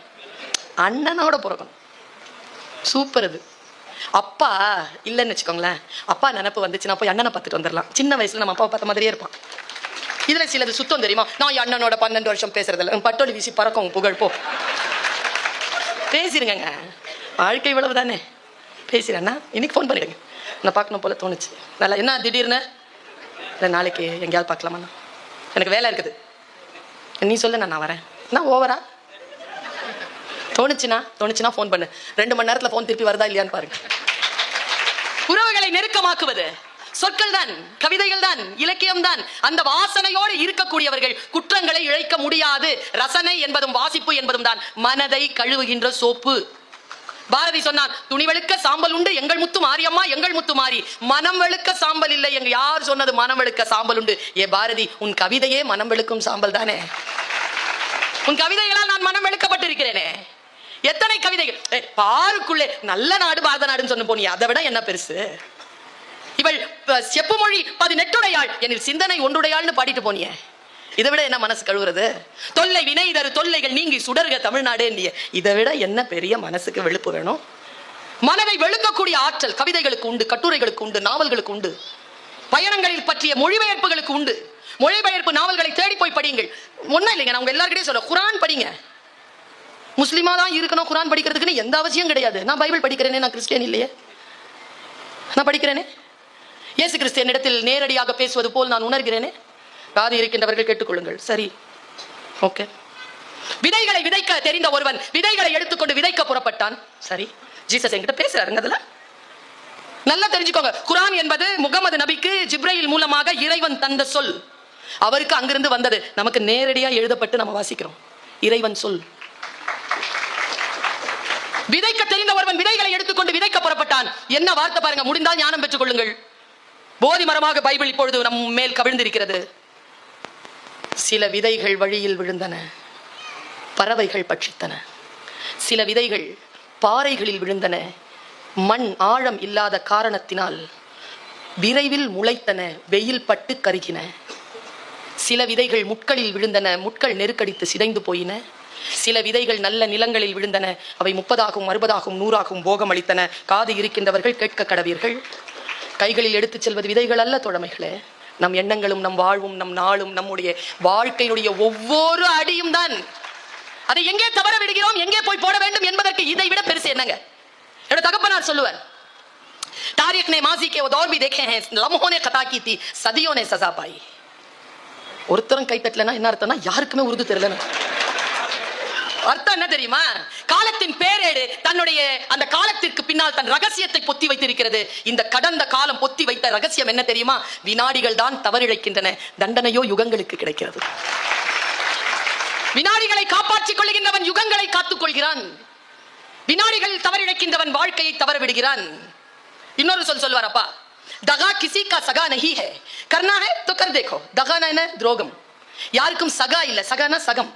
Speaker 1: அண்ணனோட பிறக்கணும், சூப்பர். அது அப்பா இல்லைன்னு வச்சுக்கோங்களேன், அப்பா நினப்பு வந்துச்சுன்னா போய் அண்ணனை பார்த்துட்டு வந்துடலாம். சின்ன வயசுல நம்ம அப்பா பார்த்த மாதிரியே இருப்பான். இதுல சிலது சுத்தம் தெரியுமா? நான் அண்ணனோட 12 வருஷம் பேசுறதில்ல, பட்டோலி வீசி பறக்கும் புகழ் போ. பேசிருங்க, வாழ்க்கை இவ்வளவு தானே. பேசுறேன்னா இன்னைக்கு ஃபோன் பண்ணிடுங்க, நான் பார்க்கணும் போல தோணுச்சு. நல்லா என்ன திடீர்னு இல்லை நாளைக்கு எங்கேயாவது பார்க்கலாமா, எனக்கு வேலை இருக்குது, நீ சொல்லு நான் வரேன். நான் ஓவரா தோணுச்சுன்னா ஃபோன் பண்ணு. 2 மணி நேரத்தில் ஃபோன் திருப்பி வருதா இல்லையான்னு பாருங்க. உறவுகளை நெருக்கமாக்குவது சொற்கள் தான், கவிதைகள் தான், இலக்கியம் தான். அந்த வாசனையோடு இருக்கக்கூடியவர்கள் குற்றங்களை இழைக்க முடியாது. ரசனை என்பதும் வாசிப்பு என்பதும் தான் மனதை கழுவுகின்ற சோப்பு. பாரதி சொன்னான், துணி வெளுக்க சாம்பல் உண்டு எங்கள் முத்து மாரியம்மா, எங்கள் முத்து மாறி. மனம் வெளுக்க சாம்பல் இல்லை. எங்க யார் சொன்னது மனம் வெளுக்க சாம்பல் உண்டு? ஏ பாரதி, உன் கவிதையே மனம் வெளுக்கும் சாம்பல் தானே. உன் கவிதைகளால் நான் மனம் வெளுக்கப்பட்டிருக்கிறேனே. எத்தனை கவிதைகள் பாருக்குள்ளே நல்ல நாடு பாரத நாடுன்னு சொன்ன போனி, அதை விட என்ன பெருசு? இவள் செப்பு மொழி 18 எனில் சிந்தனை 1 பாடிட்டு போனிய, இதை விட என்ன மனசு கழுவுறது? தொல்லை வினை தரு தொல்லைகள் நீங்கி சுடர்க தமிழ்நாடு, இதை விட என்ன பெரிய மனசுக்கு வெளுப்பு வேணும்? மனதை வெளுக்கக்கூடிய ஆற்றல் கவிதைகளுக்கு உண்டு, கட்டுரைகளுக்கு உண்டு, நாவல்களுக்கு உண்டு, பயணங்களில் பற்றிய மொழிபெயர்ப்புகளுக்கு உண்டு. மொழிபெயர்ப்பு நாவல்களை தேடி போய் படியுங்கள். ஒன்னும் இல்லைங்க, நான் உங்க எல்லாருக்கிட்டே சொல்ல, குரான் படிங்க. முஸ்லிமா தான் இருக்கணும் குரான் படிக்கிறதுக்குன்னு எந்த அவசியம் கிடையாது. நான் பைபிள் படிக்கிறேனே, நான் கிறிஸ்டியன் இல்லையே, நான் படிக்கிறேனே. இயேசு கிறிஸ்து என்னிடத்தில் நேரடியாக பேசுவது போல் நான் உணர்கிறேனே. காது இருக்கின்றவர்கள் கேட்டுக்கொள்ளுங்கள். சரி, ஓகே. விதைகளை விதைக்க தெரிந்த ஒருவன் விதைகளை எடுத்துக்கொண்டு விதைக்க புறப்பட்டான். சரி, ஜீசஸ் என்கிட்ட பேசுறாருங்க. அதுல நல்லா தெரிஞ்சுக்கோங்க, குரான் என்பது முகமது நபிக்கு ஜிப்ரையில் மூலமாக இறைவன் தந்த சொல். அவருக்கு அங்கிருந்து வந்தது, நமக்கு நேரடியா எழுதப்பட்டு நம்ம வாசிக்கிறோம். இறைவன் சொல். விதைக்க தெரிந்த ஒருவன் விதைகளை எடுத்துக்கொண்டு விதைக்க புறப்பட்டான். என்ன வார்த்தை பாருங்க, முடிந்தால் ஞானம் பெற்றுக் கொள்ளுங்கள். போதி மரமாக பைபிள் இப்பொழுது நம் மேல் கவிழ்ந்திருக்கிறது. சில விதைகள் வழியில் விழுந்தன, பறவைகள் பட்சித்தன. சில விதைகள் பாறைகளில் விழுந்தன, மண் ஆழம் இல்லாத காரணத்தினால் விரைவில் முளைத்தன, வெயில் பட்டு கருகின. சில விதைகள் முட்களில் விழுந்தன, முட்கள் நெருக்கடித்து சிதைந்து போயின. சில விதைகள் நல்ல நிலங்களில் விழுந்தன, அவை 30ஆகவும் 60ஆகவும் 100ஆகவும் போகம் அளித்தன. காது இருக்கின்றவர்கள் கேட்க கடவீர்கள். கைகளில் எடுத்துச் செல்வது விதைகள் அல்ல தோழமைகளே, நம் எண்ணங்களும் நம் வாழ்வும் நம் நாளும் நம்முடைய வாழ்க்கையினுடைய ஒவ்வொரு அடியும் தான். அதை எங்கே தவற விடுகிறோம், எங்கே போய் போட வேண்டும் என்பதற்கு இதை விட பெருசு என்னங்க? என்னோட தகப்பனார் சொல்லுவார், तारीख ने माजी के वो दौर भी देखे हैं, लम्हों ने खता की थी, सदियों ने सजा पाई. ஒருத்தரும் கை தட்டலனா என்ன அர்த்தம்னா யாருக்குமே உருது தெரியல. அர்த்தம் என்ன தெரியுமா? காலத்தின் பேரேடு தன்னுடைய அந்த காலத்திற்கு பின்னால் தன் ரகசியத்தை பொத்தி வைத்திருக்கிறது. இந்த கடந்த காலம் பொத்தி வைத்த ரகசியம் என்ன தெரியுமா? வினாடிகள் தான் தவறிழைக்கின்றன, தண்டனையோ யுகங்களுக்கு கிடைக்கிறது. வினாடிகளை காப்பாற்றிக் கொள்கின்றவன் யுகங்களை காத்துக் கொள்கிறான். வினாடிகள் தவறிழைக்கின்றவன் வாழ்க்கையை தவற விடுகிறான். இன்னொரு சொல்வார் அப்பா, दगा किसी का सगा नहीं है, करना है तो कर देखो. दगाना என்ன? துரோகம். யாருக்கும் சகா இல்ல. சகானா சகம்.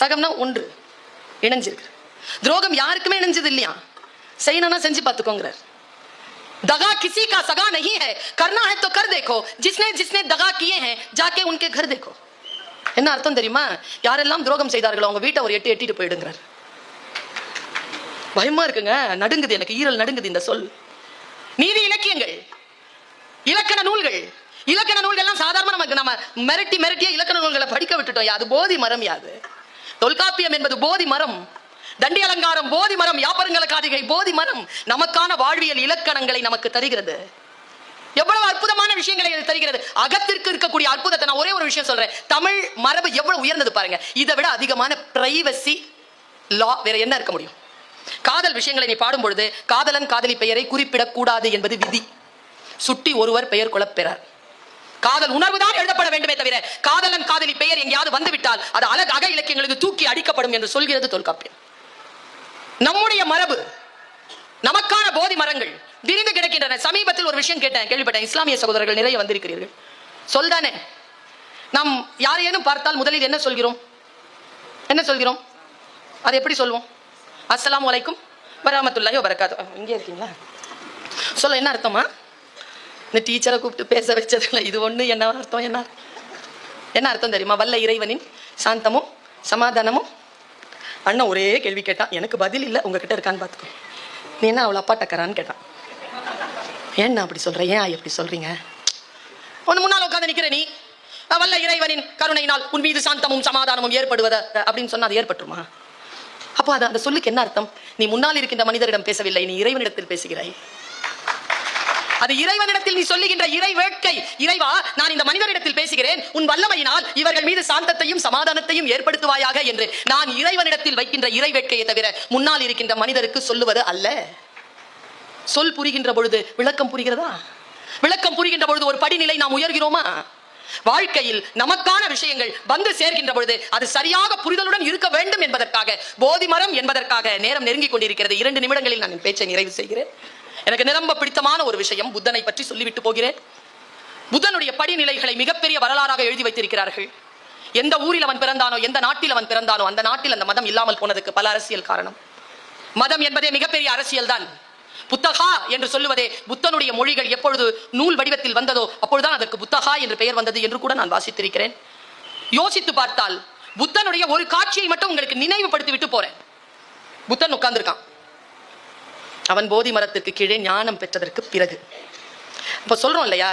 Speaker 1: சகம்னா ஒன்று, இணைஞ்சிருக்கு. துரோகம் யாருக்குமே இணைஞ்சது இல்லையா? செய்யணும்னா செஞ்சு பார்த்துக்கோங்கிறார். दगा किसी का सगा नहीं है, करना है तो कर देखो. जिसने जिसने दगा किए हैं जाके उनके घर देखो. என்ன அர்த்தம் தெரியுமா? யாரெல்லாம் துரோகம் செய்தார்களோ அவங்க வீட்டை ஒரு எட்டிட்டு போயிடுங்கிறார். பயமா இருக்குங்க, நடுங்குது, எனக்கு ஈரல் நடுங்குது இந்த சொல். நீதி இலக்கியங்கள், இலக்கண நூல்கள், இலக்கண நூல்கள்லாம் சாதாரண நமக்கு நம்ம மிரட்டிய இலக்கண நூல்களை படிக்க விட்டுட்டோம். அது போதி மரம். யாது தொல்காப்பியம் என்பது போதி மரம். தண்டி அலங்காரம் போதி மரம். யாப்பருங்கல காதிகை போதி மரம். நமக்கான வாழ்வியல் இலக்கணங்களை நமக்கு தருகிறது. எவ்வளவு அற்புதமான விஷயங்களை தருகிறது. அகத்திற்கு இருக்கக்கூடிய அற்புதத்தை நான் ஒரே ஒரு விஷயம் சொல்றேன். தமிழ் மரபு எவ்வளவு உயர்ந்தது பாருங்க. இதை விட அதிகமான பிரைவசி லா வேற என்ன இருக்க முடியும்? காதல் விஷயங்களை நீ பாடும் பொழுது காதலன் காதலி பெயரை குறிப்பிடக்கூடாது என்பது விதி. சுட்டி ஒருவர் பெயர் கொள்ளப்பெறார். காதல் உணர்வுதான் எழுதப்பட வேண்டுமே தவிர காதலன் காதலி பெயர் எங்கேயாவது வந்துவிட்டால் அது அக இலக்கியங்களுக்கு தூக்கி அடிக்கப்படும் என்று சொல்கிறது தொல்காப்பியம். நம்முடைய மரபு, நமக்கான போதி மரங்கள் விரிந்து கிடக்கின்றன. சமீபத்தில் ஒரு விஷயம் கேள்விப்பட்டேன். இஸ்லாமிய சகோதரர்கள் நிறைய வந்திருக்கிறீர்கள். சொல்தானே, நாம் யாரையேனும் பார்த்தால் முதலில் என்ன சொல்கிறோம்? அதை எப்படி சொல்வோம்? அஸ்ஸலாமு அலைக்கும் வரஹ்மத்துல்லாஹி வபரகாத்துஹு. இங்கே இருக்கீங்களா? சொல்ல என்ன அர்த்தமா? இந்த டீச்சரை கூப்பிட்டு பேச வச்சதில்லை. இது ஒண்ணு என்ன அர்த்தம்? என்ன அர்த்தம் தெரியுமா? வல்ல இறைவனின் சாந்தமும் சமாதானமும். அண்ணன் ஒரே கேள்வி கேட்டான், எனக்கு பதில் இல்லை. உங்ககிட்ட இருக்கான்னு பார்த்துக்கோ. நீ என்ன அவளை அப்பா டக்கறான்னு கேட்டான். ஏன்னா அப்படி சொல்ற? ஏன் எப்படி சொல்றீங்க? ஒன்று முன்னால் உட்காந்து நிக்கிற நீ, வல்ல இறைவனின் கருணையினால் உன் மீது சாந்தமும் சமாதானமும் ஏற்படுவத அப்படின்னு சொன்னா அது ஏற்பட்டுருமா? அப்போ அந்த சொல்லுக்கு என்ன அர்த்தம்? நீ முன்னால் இருக்கின்ற மனிதரிடம் பேசவில்லை, நீ இறைவனிடத்தில் பேசுகிறாய். அது இறைவனிடத்தில் நீ சொல்லுகின்ற இறை வேட்கை. இறைவா, நான் இந்த மனிதரிடத்தில் பேசுகிறேன், உன் வல்லமையினால் இவர்கள் மீது சாந்தத்தையும் சமாதானத்தையும் ஏற்படுத்துவாயாக என்று நான் இறைவனிடத்தில் வைக்கின்ற இறை வேட்கையை தவிர முன்னால் இருக்கின்ற மனிதருக்கு சொல்லுவது அல்ல. சொல் புரிகின்ற பொழுது விளக்கம் புரிகிறதா? விளக்கம் புரிகின்ற பொழுது ஒரு படிநிலை நாம் உயர்கிறோமா? வாழ்க்கையில் நமக்கான விஷயங்கள் வந்து சேர்கின்ற பொழுது அது சரியாக புரிதலுடன் இருக்க வேண்டும் என்பதற்காக, போதி மரம் என்பதற்காக நேரம் நெருங்கிக் கொண்டிருக்கிறது. 2 நிமிடங்களில் நான் என் பேச்சை நிறைவு செய்கிறேன். எனக்கு நிரம்ப பிடித்தமான ஒரு விஷயம், புத்தனை பற்றி சொல்லிவிட்டு போகிறேன். புத்தனுடைய படிநிலைகளை மிகப்பெரிய வரலாறாக எழுதி வைத்திருக்கிறார்கள். எந்த ஊரில் அவன் பிறந்தானோ, எந்த நாட்டில் அவன் பிறந்தானோ, அந்த நாட்டில் அந்த மதம் இல்லாமல் போனதுக்கு பல அரசியல் காரணம். மதம் என்பதே மிகப்பெரிய அரசியல் தான். புத்தகா என்று சொல்லுவதே புத்தனுடைய மொழிகள் எப்பொழுது நூல் வடிவத்தில் வந்ததோ அப்பொழுதுதான் அதற்கு புத்தகா என்று பெயர் வந்தது என்று கூட நான் வாசித்திருக்கிறேன். யோசித்து பார்த்தால் புத்தனுடைய ஒரு காட்சியை மட்டும் உங்களுக்கு நினைவுபடுத்தி விட்டு போறேன். புத்தன் உட்கார்ந்திருக்கான். அவன் போதி மரத்திற்கு கீழே ஞானம் பெற்றதற்கு பிறகு. இப்ப சொல்றோம் இல்லையா,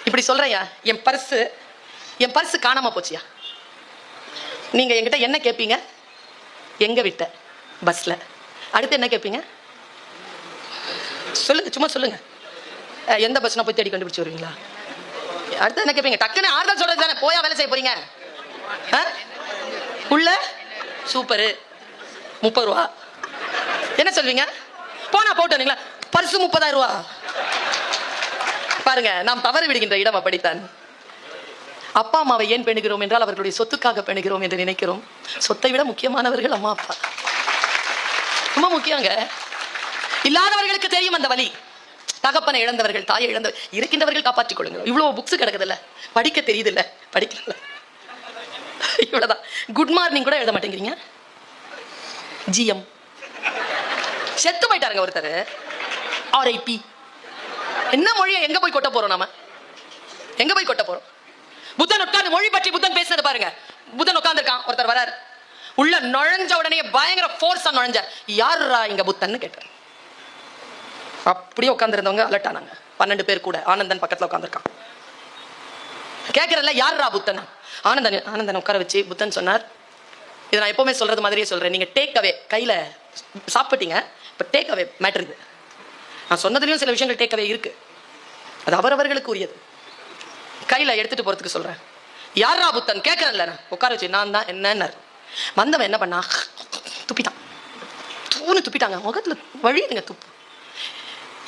Speaker 1: இப்படி சொல்றையா, என் பர்ஸ் காணாம போச்சியா. நீங்க என்கிட்ட என்ன கேட்பீங்க? எங்க விட்ட? பஸ்ல. அடுத்து என்ன கேட்பீங்க? சொல்லுங்க, சும்மா சொல்லுங்க. எந்த பஸ்னா போய் தேடி கண்டுபிடிச்சு வருவீங்களா? அடுத்து என்ன கேட்பீங்க? டக்குன்னு ஆறுதல் சொல்றது தானே. போயா வேலை செய்ய போறீங்க? உள்ள சூப்பரு 30 ரூபா. என்ன சொல்வீங்க? போனா போட்டு பரிசு 30,000 ரூபா. பாருங்க, நாம் தவறு விடுகின்ற இடம் அப்படித்தான். அப்பா அம்மாவை ஏன் பெணுகிறோம் என்றால் அவர்களுடைய சொத்துக்காக பெணுகிறோம் என்று நினைக்கிறோம். சொத்தை விட முக்கியமானவர்கள் அம்மா அப்பா. ரொம்ப முக்கியங்க. இல்லாதவர்களுக்கு தெரியும் அந்த வலி. தகப்பனை இழந்தவர்கள், தாயை இழந்தவர்கள், இருக்கின்றவர்கள் காப்பாற்றிக் கொள்ளுங்க. இவ்வளவு புக்ஸ் கிடக்குது இல்ல, படிக்க தெரியுது இல்ல, படிக்கல. இவ்வளவுதான். குட் மார்னிங் கூட எழுத மாட்டேங்கிறீங்க. ஜிஎம் செத்து போயிட்டாருங்க ஒருத்தர். RIP. என்ன மொழியை எங்க போய் கொட்ட போறோம்? நாம எங்க போய் கொட்ட போறோம்? புத்தன் உட்கார்ந்து மொழி பற்றி புத்தன் பேசுறது பாருங்க. புத்தன் உட்கார்ந்து இருக்கான், ஒருத்தர் வரார். உள்ள நுழைஞ்ச உடனே பயங்கர ஃபோர்ஸா நுழைஞ்ச, யாருரா இங்க புத்தன்னு கேட்டார். அப்படியே உட்கார்ந்து இருந்தவங்க அலர்ட் ஆனாங்க. 12 பேர் கூட. ஆனந்தன் பக்கத்துல உட்கார்ந்துருக்கான். கேட்கறல யாரா புத்தன்? ஆனந்தன் உட்கார வச்சு புத்தன் சொன்னார், இதை நான் எப்பவுமே சொல்றது மாதிரியே சொல்றேன், நீங்க டேக் அவே கையில சாப்பிட்டீங்க, இப்ப டேக் அவே மேட்டர் இது. நான் சொன்னதுலயும் சில விஷயங்கள் டேக் அவே இருக்கு, அது அவரவர்களுக்கு உரியது. கையில எடுத்துட்டு போறதுக்கு சொல்றேன். யாரா புத்தன் கேட்கறேன்ல, உட்கார வச்சு நான் தான் என்னன்னாரு. வந்தவன் என்ன பண்ணா, துப்பிட்டான். தூணு துப்பிட்டாங்க, முகத்துல வழியுங்க துப்பு.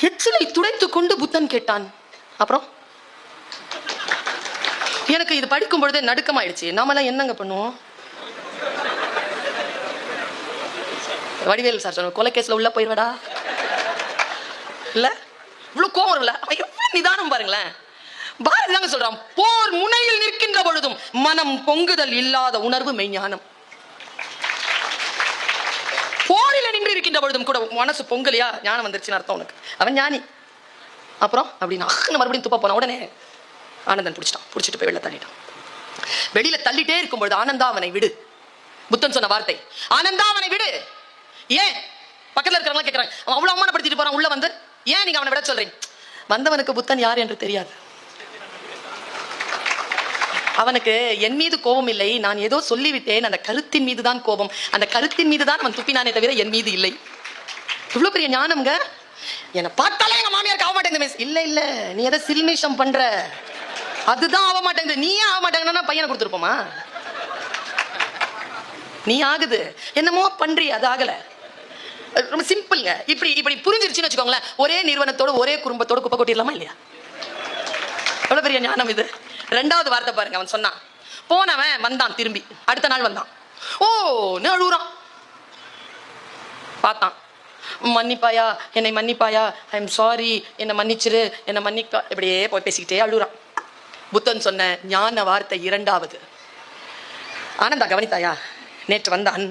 Speaker 1: எச்சிலை துடைத்து கொண்டு புத்தன் கேட்டான், அப்புறம் எனக்கு இது படிக்கும் பொழுதே நடுக்கமாயிடுச்சு. நாமெல்லாம் என்னங்க பண்ணுவோம்? வடிவேல் சார் சொன்ன கொலைகேஸ்ல உள்ள போயிருவடா இல்ல, இவ்வளவு கோவம் வரும்ல, அவன் எவ்வளவு நிதானம் பாருங்களேன். பாரதி தாங்க சொல்றான், போர் முனையில் நிற்கின்ற பொழுதும் மனம் பொங்குதல் இல்லாத உணர்வு மெய்ஞானம். போரில நின்று இருக்கின்ற பொழுதும் கூட மனசு பொங்கலையா, ஞானம் வந்துருச்சுன்னு அர்த்தம் உனக்கு, அவன் ஞானி. அப்புறம் அப்படின்னா மறுபடியும் துப்ப போன உடனே ஆனந்தன் பிடிச்சிட்டு போய் வெளில தள்ளிட்டான். வெளியில தள்ளிட்டே இருக்கும்பொழுது, ஆனந்தா அவனை விடு, புத்தன் சொன்ன வார்த்தை, ஆனந்தா அவனை விடு. ஏன்? பக்கத்துல இருக்கிறவங்க கேட்கறாங்க, அவன் அவ்வளவு அவமானப்படுத்திட்டு போறான், உள்ள வந்து ஏன் நீங்க அவனை விட சொல்றீங்க? வந்தவனுக்கு புத்தன் யார் என்று தெரியாது. அவனுக்கு என் மீது கோபம் இல்லை, நான் ஏதோ சொல்லிவிட்டேன், அந்த கருத்தின் மீது தான் கோபம், அந்த கருத்தின் மீது தான் அவன் துப்பினானே தவிர என் மீது இல்லை. இவ்வளவு பெரிய ஞானம்ங்க. என்னை பார்த்தாலே எங்க மாமியாருக்கு ஆக மாட்டேங்குது. இல்ல இல்ல, நீ எதை சில்மிஷம் பண்ற, அதுதான் ஆக மாட்டேங்குது. நீயே ஆக மாட்டேங்கன்னா பையனை கொடுத்துருப்போமா? நீ ஆகுது, என்னமோ பண்றி, அது ஆகல. ரொம்ப சிம்பிள்ங்க. இப்படி புரிஞ்சிருச்சுன்னு வச்சுக்கோங்களேன், ஒரே நிறுவனத்தோட ஒரே குடும்பத்தோட குப்பை கொட்டிடலாமா இல்லையா? எவ்வளவு பெரிய ஞானம் இது. ரெண்டாவது வார்த்தை பாருங்க, அவன் சொன்னான், போனவன் வந்தான், திரும்பி அடுத்த நாள் வந்தான். ஓ அழுகுறான். பார்த்தான், மன்னிப்பாயா, என்னை மன்னிப்பாயா, ஐ எம் சாரி, என்னை மன்னிச்சிரு, என்னை மன்னிப்பா, இப்படியே போய் பேசிக்கிட்டே அழுகுறான். புத்தன் சொன்ன ஞான வார்த்தை இரண்டாவது. ஆனந்தா கவனித்தாயா, நேற்று வந்தான்,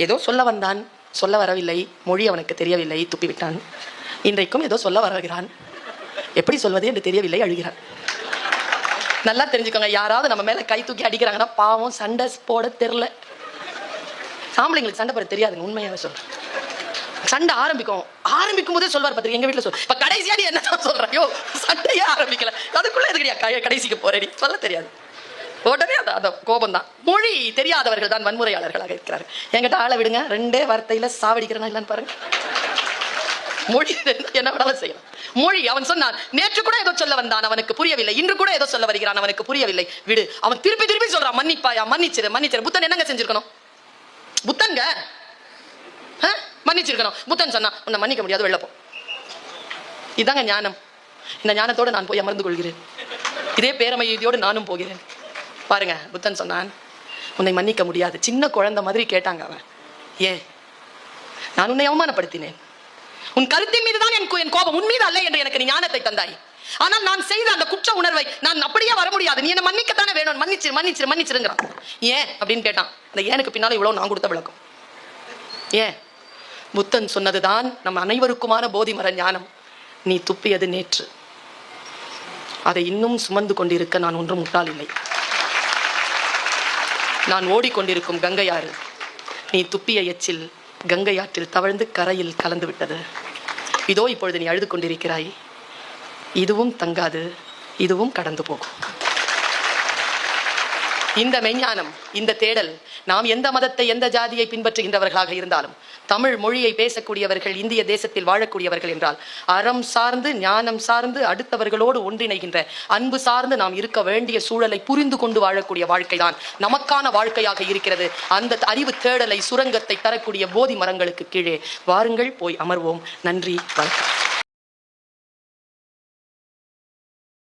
Speaker 1: ஏதோ சொல்ல வந்தான், சொல்ல வரவில்லை, மொழி அவனுக்கு தெரியவில்லை, துப்பிவிட்டான். இன்றைக்கும் ஏதோ சொல்ல வருகிறான், எப்படி சொல்வது என்று தெரியவில்லை, அழுகிறான். நல்லா தெரிஞ்சுக்கோங்க, யாராவது நம்ம மேல கை தூக்கி அடிக்கிறாங்கன்னா பாவம், சண்டை போட தெரியல. ஆம்பளைங்களுக்கு சண்டை போட தெரியாதுங்க, உண்மையாவே சொல்றேன். சண்டை ஆரம்பிக்கும் போதே சொல்வார் பாத்திரிக்கா, எங்க வீட்டுல இப்ப கடைசியா நீ என்னதான் சொல்ற, ஐயோ சண்டையே ஆரம்பிக்கல, அதுக்குள்ள எதுக்கடியா கடைசிக்கு போறேன், சொல்ல தெரியாது. உடனே அத கோபம் தான். மொழி தெரியாதவர்கள் தான் வன்முறையாளர்களாக இருக்கிறார்கள். என்கிட்ட ஆளை விடுங்க, ரெண்டே வார்த்தையில சாவடிக்கிறேன்னா இல்லன்னு பாருங்க. மொழி என்ன வேணாலும் செய்யலாம். மொழி, அவன் சொன்னான், நேற்று கூட ஏதோ சொல்ல வந்தான், அவனுக்கு புரியவில்லை, இன்று கூட ஏதோ சொல்ல வருகிறான், அவனுக்கு புரியவில்லை, விடு. அவன் திருப்பி சொல்றான், மன்னிப்பாயா, மன்னிச்சிரு. புத்தன் என்னங்க செஞ்சிருக்கணும்? புத்தன்க மன்னிச்சிருக்கணும். புத்தன் சொன்னா, உன்னை மன்னிக்க முடியாது, வெளில போ. இதாங்க ஞானம். இந்த ஞானத்தோடு நான் போய் அமர்ந்து கொள்கிறேன், இதே பேரமையோடு நானும் போகிறேன். பாருங்க, புத்தன் சொன்னான், உன்னை மன்னிக்க முடியாது. சின்ன குழந்தை மாதிரி கேட்டாங்க அவன். ஏன்? நான் உன்னை அவமானப்படுத்தினேன், உன் கருத்தின் மீது தான் என் கோபம், உன் மீது அல்ல என்று எனக்கு நீ ஞானத்தை தந்தாய். ஆனால் நான் செய்த அந்த குற்ற உணர்வை நான் அப்படியே வர முடியாது, நீ என்ன மன்னிக்கத்தானே வேணும், மன்னிச்சிருங்கிறான். ஏன் அப்படின்னு கேட்டான். அந்த ஏனுக்கு பின்னால இவ்வளவு நான் கொடுத்த விளக்கம். ஏன்? புத்தன் சொன்னதுதான் நம்ம அனைவருக்குமான போதிமர ஞானம். நீ துப்பியது நேற்று, அதை இன்னும் சுமந்து கொண்டிருக்க நான் ஒன்றும் முட்டாள் இல்லை. நான் ஓடிக்கொண்டிருக்கும் கங்கையாறு, நீ துப்பிய எச்சில் கங்கையாற்றில் தவழ்ந்து கரையில் கலந்து விட்டது. இதோ இப்பொழுது நீ அழுது கொண்டிருக்கிறாய், இதுவும் தங்காது, இதுவும் கடந்து போகும். இந்த மெஞ்ஞானம், இந்த தேடல், நாம் எந்த மதத்தை எந்த ஜாதியை பின்பற்றுகின்றவர்களாக இருந்தாலும், தமிழ் மொழியை பேசக்கூடியவர்கள், இந்திய தேசத்தில் வாழக்கூடியவர்கள் என்றால், அறம் சார்ந்து ஞானம் சார்ந்து அடுத்தவர்களோடு ஒன்றிணைகின்ற அன்பு சார்ந்து நாம் இருக்க வேண்டிய சூழலை புரிந்து கொண்டு வாழக்கூடிய வாழ்க்கைதான் நமக்கான வாழ்க்கையாக இருக்கிறது. அந்த அறிவு தேடலை, சுரங்கத்தை தரக்கூடிய போதி மரங்களுக்கு கீழே வாருங்கள், போய் அமர்வோம். நன்றி, வணக்கம்.